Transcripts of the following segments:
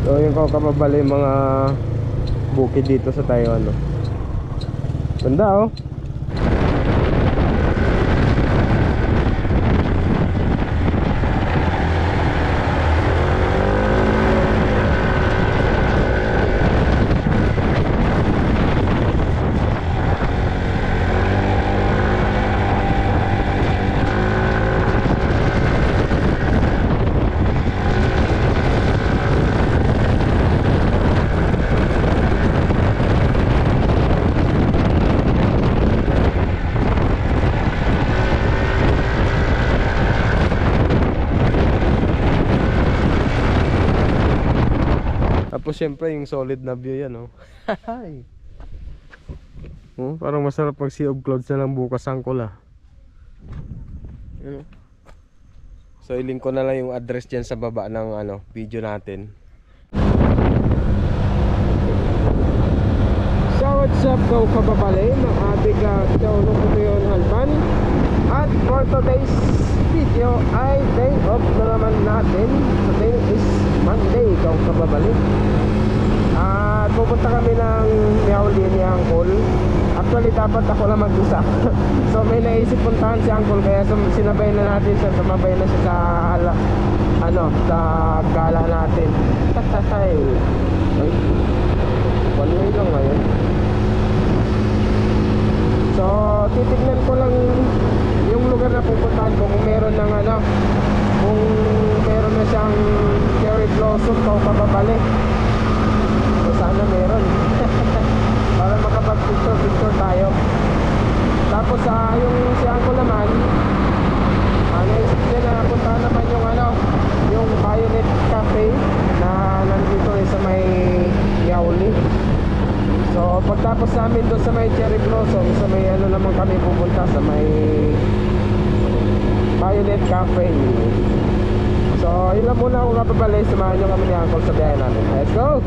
So yung kababali mga bukid dito sa Taiwan, no? Ganda, oh. Tapos syempre yung solid na view yan, oh. Oh, parang masarap mag sea of clouds na lang bukas angkol, ah. Yun, oh. So ilink ko na lang yung address dyan sa baba ng video natin. So what's up, go kababali, maabiga Cholo Kutuyon Halban. At for today's video ay day off na naman natin. Today is Monday, go kababali. At pupunta kami ng Miauli ni Uncle. Actually dapat ako lang mag-isa. So may naisip puntahan si Uncle, kaya sinabay na natin siya. Sumabay na siya sa sa gala natin. Ay, one way lang ngayon. So titignan ko lang yung lugar na pupuntahan ko, kung meron ng kung meron na siyang cherry blossom o kababali. So sana meron. Para makapag-picture tayo. Tapos yung si Uncle naman, naisip niya na puntahan naman yung Violet Cafe na nandito sa may Yauli. So pagtapos namin doon sa may cherry blossom, sa may naman kami pupunta sa may Violet Cafe. So yun lang muna ako kapabali. Samahan nyo kami ni Uncle sa biyahe natin. Let's go!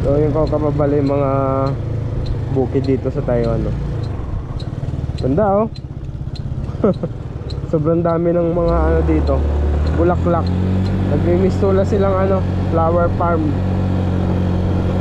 So yung kababali mga bukid dito sa Taiwan, no? Ganda, oh. Sobrang dami ng mga dito, bulaklak. Nagmimistula silang flower farm.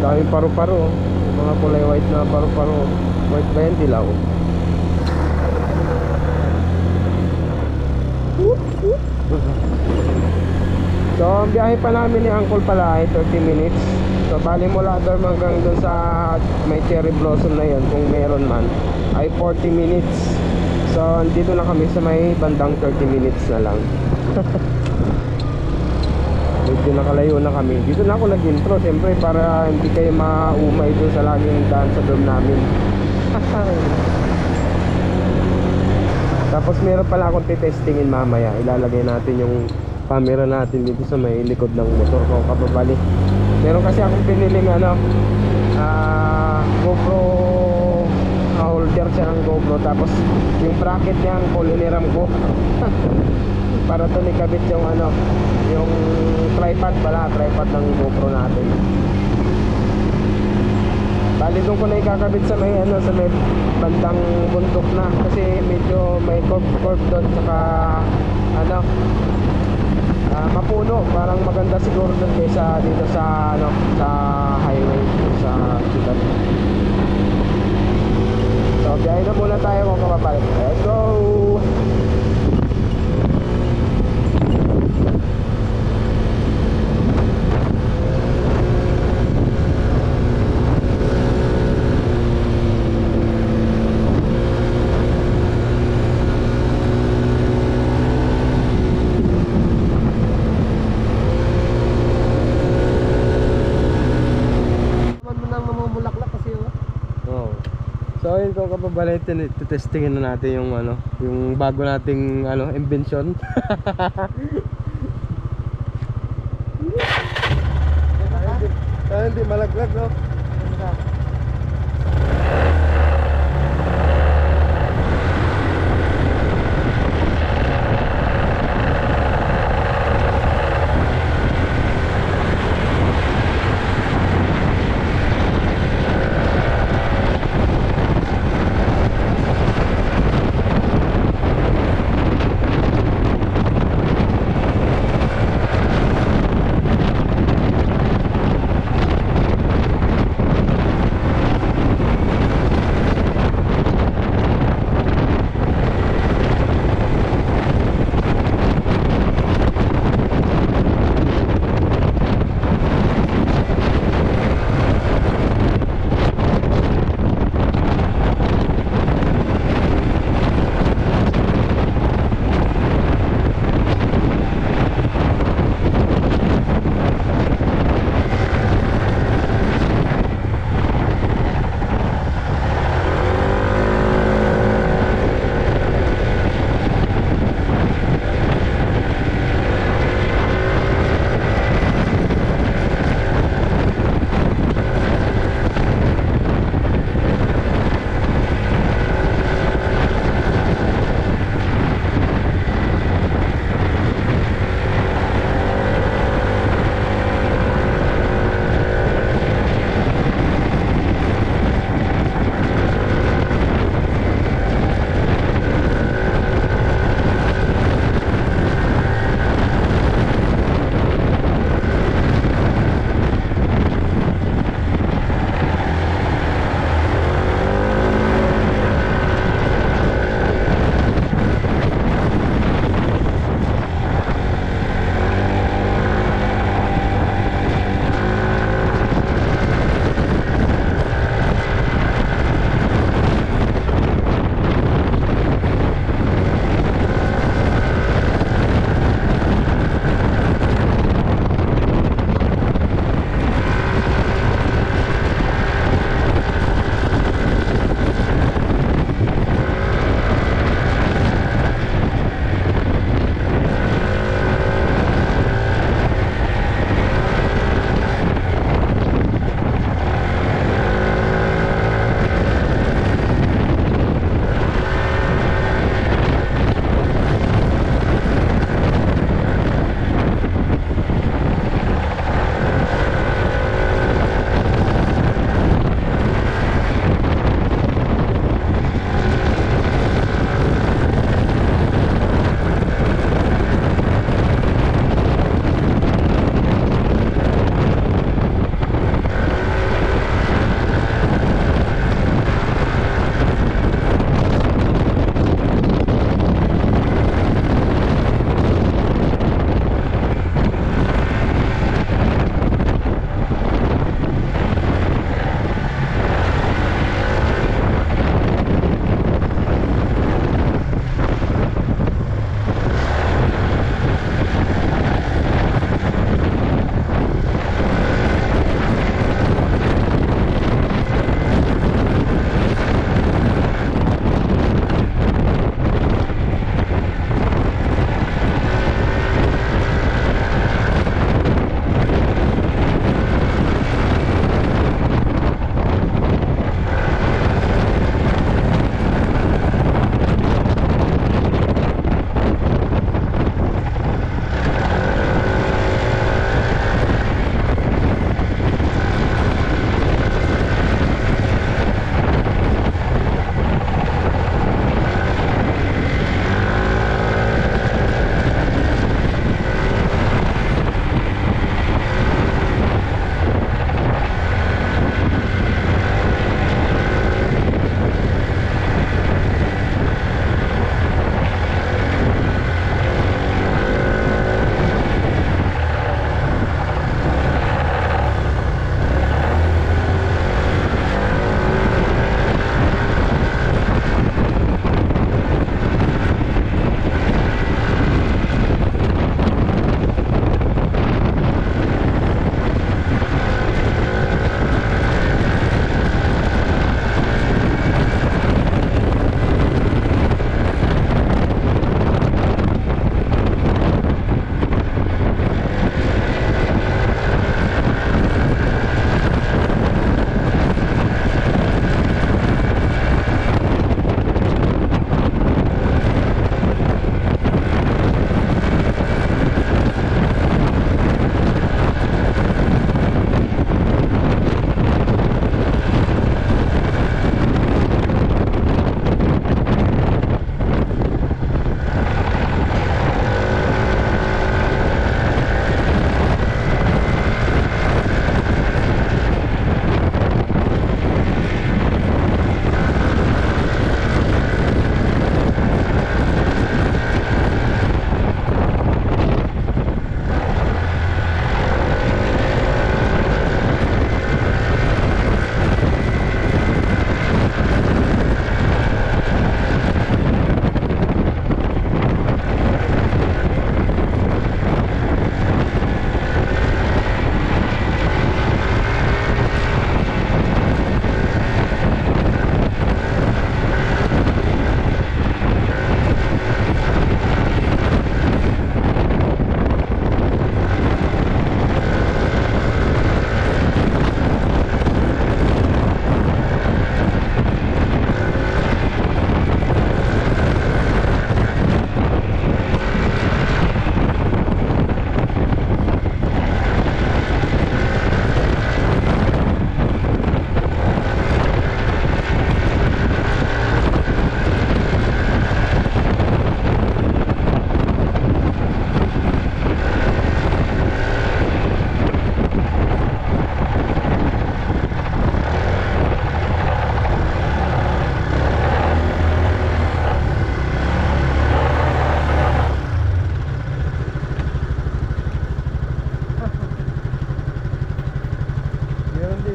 Daming paru-paro, oh. Mga kulay white na paru-paro. White ba yan? Dilaw. So ang biyahe pa namin ni Uncle pala ay 30 minutes. So bali mula doon hanggang doon sa may cherry blossom na yan, kung meron man, ay 40 minutes. So andito na kami sa may bandang 30 minutes na lang. Medyo nakalayo na kami. Dito na ako nag-intro siyempre para hindi kayo maumay doon sa laging daan sa dorm namin. Tapos meron pala akong titestingin mamaya. Ilalagay natin yung camera natin dito sa may likod ng motor ko kababali. Meron kasi akong piniling GoPro holder siya ng GoPro. Tapos yung bracket niya ang kuliniram ko para doon ikabit yung yung tripod pala, tripod ng GoPro natin. Bali doon ko na ikakabit sa may sa may bandang bundok na, kasi medyo may curve doon, saka mapuno, parang maganda siguro doon kaysa dito sa sa highway sa ciudad. So biyahe na muna tayo mga kapapal. Let's go! So ayun ko kapabalik, testingin na natin yung yung bago nating invention. Hindi malaglag, no?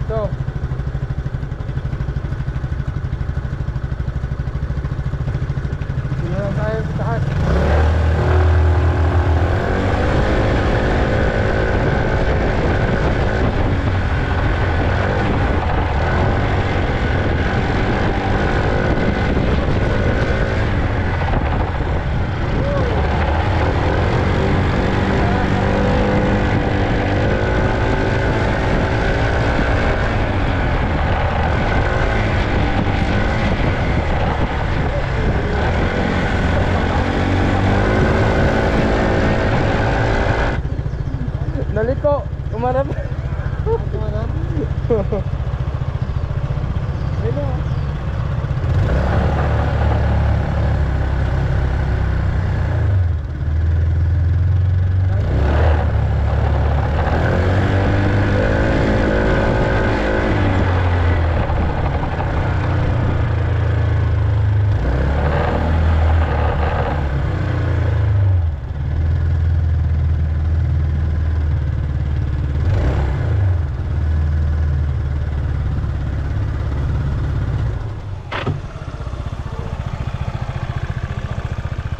dito. Tingnan lang tayo sa taas. Naliko, umarap. Tumanap? Ayun na.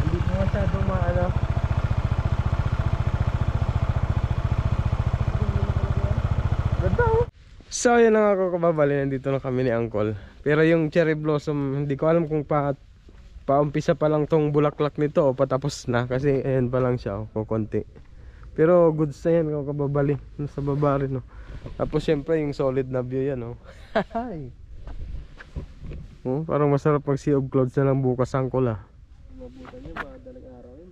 Hindi ko masyadong maano. Ganda oh. So yun lang ako kababali, nandito na kami ni Uncle. Pero yung cherry blossom, hindi ko alam kung paumpisa pa lang tong bulaklak nito o patapos na. Kasi ayan pa lang siya, kukunti. Pero goods na yan kung kababali. Nasa baba rin oh. Tapos syempre yung solid na view yan oh. Oh, parang masarap pag sea of clouds na lang bukas Uncle ah. Mabutan yun, madalang araw yun.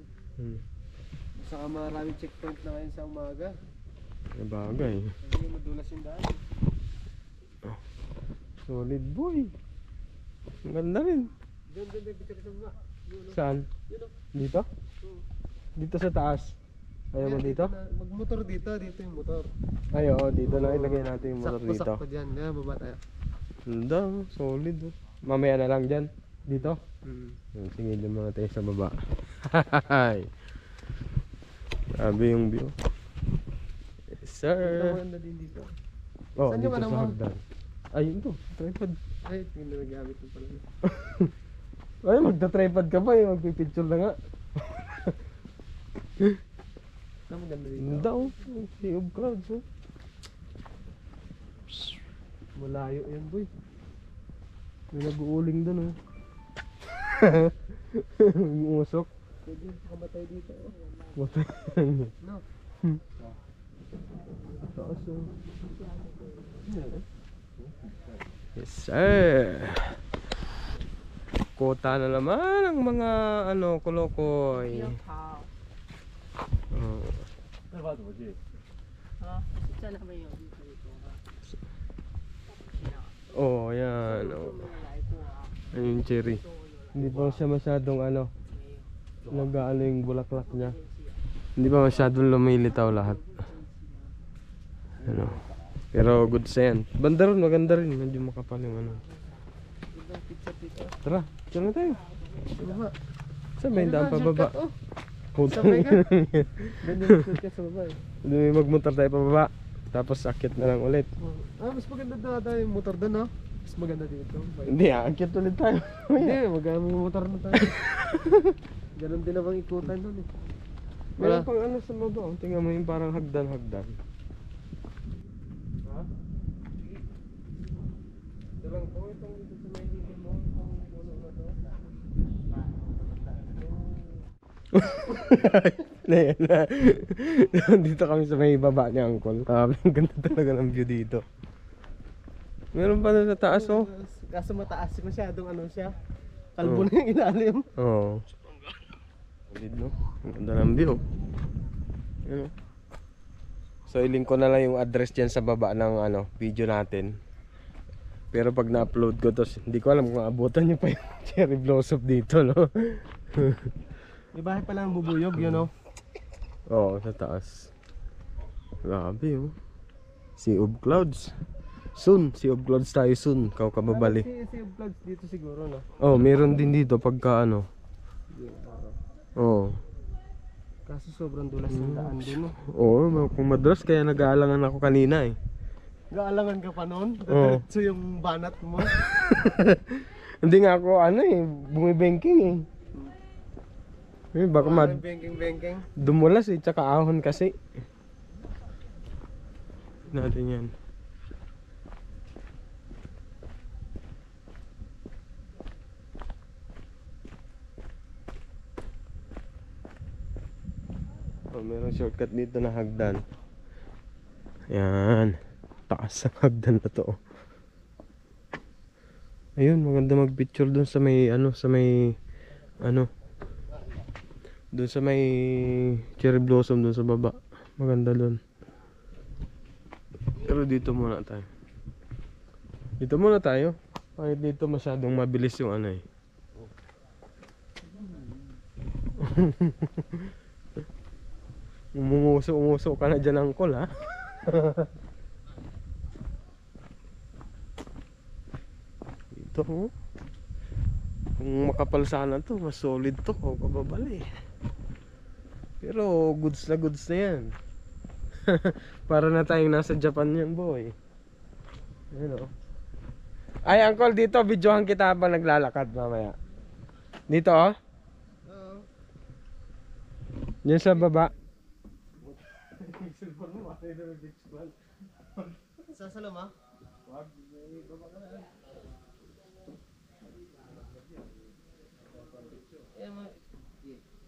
Saka maraming checkpoint na ngayon sa umaga. May bagay. Kasi madulas yung daan. Solid boy. Ang ganda rin. Doon picture sa mga. Saan? Yun o. Dito? Dito sa taas. Ayaw mo dito? Magmotor dito yung motor. Ay oo, dito na ilagay natin yung motor dito. Sakto dyan, yan baba tayo. Ganda, solid oh. Mamaya na lang dyan. Dito? Sige, dyan muna tayo sa baba. Grabe yung view. Yes, sir. Maganda din dito. Oh, Saan dito yung ano sa mo? hagdan. Ayun to, tripod. Ay, tingin na nagamit mo pala. Ay, magta-tripod ka pa eh. Magpipicture na nga. Saan maganda dito? Ganda oh. Sea of clouds oh. Malayo yan boy. May nag-uuling dun oh. Umusok. Pwede makamatay dito. Matay. No. Taas oh. Yes sir. Kota na naman ang mga ano kolokoy. Oh. Oh, yan. Oh. Ayun yung cherry. Hindi pa siya masyadong ano. Nag-ano yung bulaklak niya. Hindi pa masyadong lumilitaw lahat. Ano. Pero good sa yan. Banda rin, maganda rin. Medyo makapal yung ano. Tara, picture na tayo. Sa baba. Saan ba yung daan pababa? Sabay ka? Ganyan yung shortcut sa baba eh. May magmotor tayo pababa. Tapos akit na lang ulit. Mas maganda na tayo yung motor doon no? Mas maganda dito. Hindi akit ulit tayo. Hindi, magamit yung motor na tayo. Ganon din naman ikutan doon eh. Meron pang ano sa baba. Oh. Tingnan mo yung parang hagdan-hagdan. Ha? Ito lang po itong dito sa may dito mo. Itong puno na to. Na yan na. Dito kami sa may baba ni Uncle. Ang ganda talaga ng view dito. Meron pa doon sa taas oh. Kaso mataas masyadong ano siya. Kalbo na yung ilalim. Oo. Solid no? Ang ganda ng view. Yan, oh. So ilink ko na lang yung address dyan sa baba ng ano, video natin. Pero pag na-upload ko to, hindi ko alam kung abutan nyo pa yung cherry blossom dito no. May bahay pa lang bubuyog yun no? Oo, sa taas. Grabe oh. Sea of clouds. Soon, sea of clouds tayo soon. Kau kababali. Si vlogs dito siguro no? Oh, meron din dito pagka ano. Oo. Kaso sobrang dulas ng daan din no? Oo, kung madalas kaya nag-aalangan ako kanina eh. Gaalangan ka pa noon? Oo. Diretso yung banat mo. Hindi nga ako ano eh, bumibengking eh. Baka Bengking. dumulas eh, tsaka ahon kasi. Natin yan. Oh, merong shortcut dito na hagdan. Yan. Taas ang hagdan na to. Ayun, maganda mag-picture dun sa may dun sa may cherry blossom dun sa baba. Maganda dun. Pero dito muna tayo. Dito muna tayo. Kahit dito masyadong mabilis yung ano eh. Umuso ka na dyan, Uncle, ha? Ito, oh. Kung makapal sana to, mas solid to, o kababali. Pero goods na yan. Para na tayong nasa Japan yan, boy. Ayun, oh. Ay, Uncle, dito videohan kita habang naglalakad mamaya. Dito, oh. Diyan sa baba. Sa salama?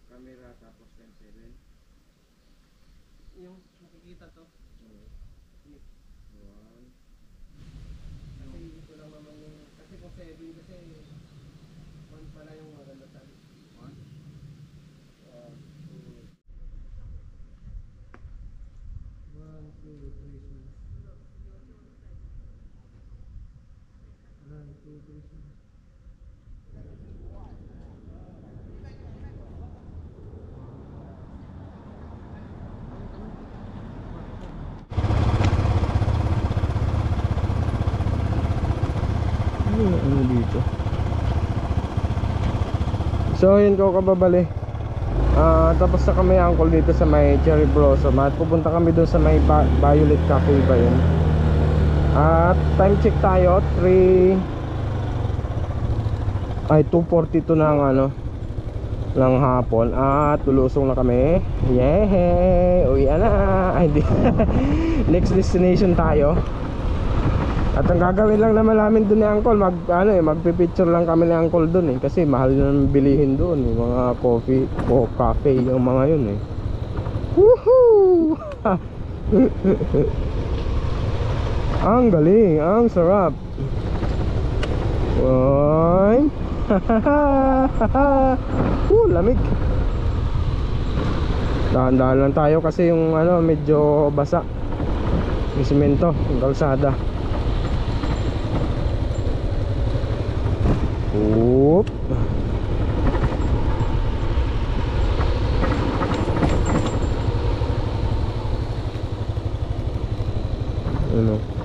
Camera tapos 10-7. Yung nakikita to. Kasi ito lang naman yung... Kasi kung 7 kasi... 1 pala yung maganda tayo. 1, 2, 3. Ano dito? So yun ko kababali. Tapos na kami, Uncle, dito sa may cherry blossom. At pupunta kami dun sa may Violet Cafe ba yun. At time check tayo, 2:42 ng ng hapon. At tulusong na kami. Yehey! Uwi na! Ay, hindi. Next destination tayo. At ang gagawin lang naman namin doon ni Uncle, magpipicture lang kami ni Uncle doon eh. Kasi mahal na bilihin doon, yung mga coffee o cafe, yung mga yun eh. Woohoo! Ang galing, ang sarap. Oy! Lamig. Dahan-dahan lang tayo kasi yung medyo basa. Yung simento, yung kalsada. Oop.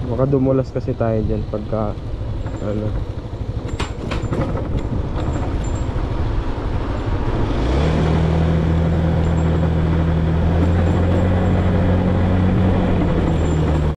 Baka dumulas kasi tayo dyan pagka